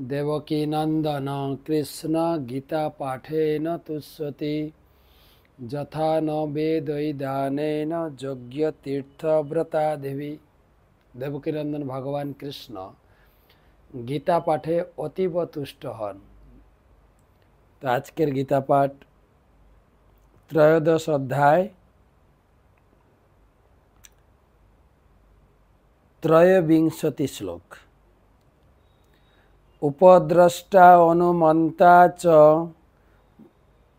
देवकी नंदन कृष्ण गीता पाठेन तुष्यति यथा न वेदैदानेन यज्ञ तीर्थ व्रता देवी। देवकी नंदन भगवान कृष्ण गीता पाठे अतीव तुष्ट हन। तो आजकेर गीता पाठ त्रयोदश अध्याय त्रयोविंशति श्लोक। उपद्रष्टा अनुमंता च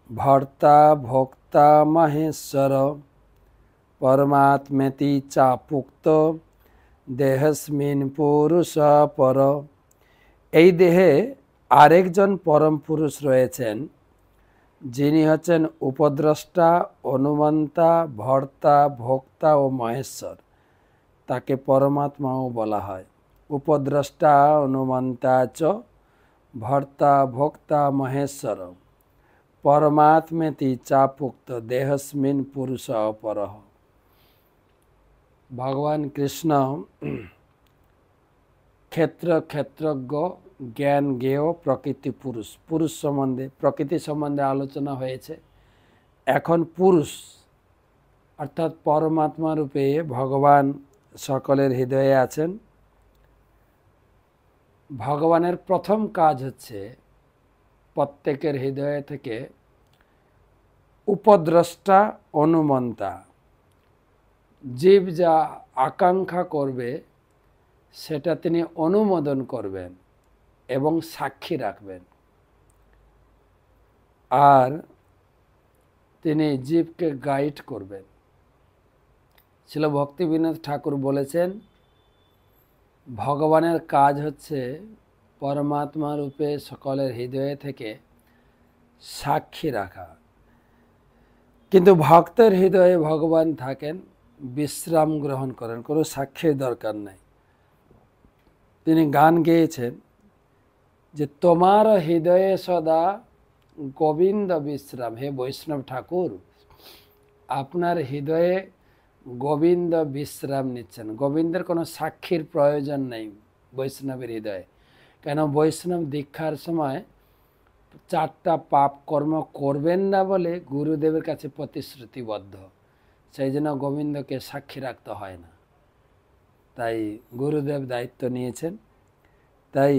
भर्ता भोक्ता महेश्वर परमात्मेति चापुक्त देहस्मिन् पुरुष पर। এই দেহে আরেকজন পরম পুরুষ রয়েছেন, যিনি হচ্ছেন উপদ্রষ্টা, অনুমন্তা, ভর্তা, ভোক্তা ও মহেশ্বর। তাকে পরমাত্মাও বলা হয়। উপদ্রষ্টা অনুমন্তা চ ভর্তা ভোক্তা মহেশ্বর परमात्मेति चापुक्त देहस्मिन् पुरुष अपरः। भगवान कृष्ण क्षेत्र क्षेत्रज्ञ ज्ञान ज्ञेय प्रकृति पुरुष। पुरुष सम्बन्धे प्रकृति सम्बन्धे आलोचना হয়েছে। এখন পুরুষ অর্থাৎ পরমাত্মা রূপে ভগবান সকলের হৃদয়ে আছেন। ভগবানের প্রথম কাজ হচ্ছে প্রত্যেকের হৃদয় থেকে উপদ্রষ্টা অনুমন্তা, জীব যা আকাঙ্ক্ষা করবে সেটা তিনি অনুমোদন করবেন এবং সাক্ষী রাখবেন। আর তিনি জীবকে গাইড করবেন। শ্রীল ভক্তিবিনোদ ঠাকুর বলেছেন, ভগবানের কাজ হচ্ছে পরমাত্মা রূপে সকলের হৃদয়ে থেকে সাক্ষী রাখা। কিন্তু ভক্তের হৃদয়ে ভগবান থাকেন, বিশ্রাম গ্রহণ করেন, কোনো সাক্ষীর দরকার নেই। তিনি গান গেয়েছেন যে তোমার হৃদয়ে সদা গোবিন্দ বিশ্রাম। হে বৈষ্ণব ঠাকুর, আপনার হৃদয়ে গোবিন্দ বিশ্রাম নিচ্ছেন। গোবিন্দের কোনো সাক্ষীর প্রয়োজন নেই বৈষ্ণবের হৃদয়ে। কেন বৈষ্ণব দীক্ষার সময় 4টা পাপ কর্ম করবেন না বলে গুরুদেবের কাছে প্রতিশ্রুতিবদ্ধ। সেই জন্য গোবিন্দকে সাক্ষী রাখতে হয় না, তাই গুরুদেব দায়িত্ব নিয়েছেন। তাই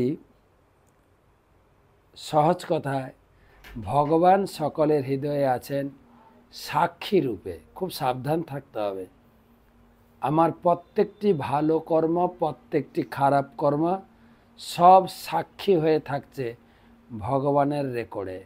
সহজ কথায় ভগবান সকলের হৃদয়ে আছেন সাক্ষী রূপে। খুব সাবধান থাকতে হবে। আমার প্রত্যেকটি ভালো কর্ম, প্রত্যেকটি খারাপ কর্ম সব সাক্ষী হয়ে থাকছে ভগবানের রেকর্ডে।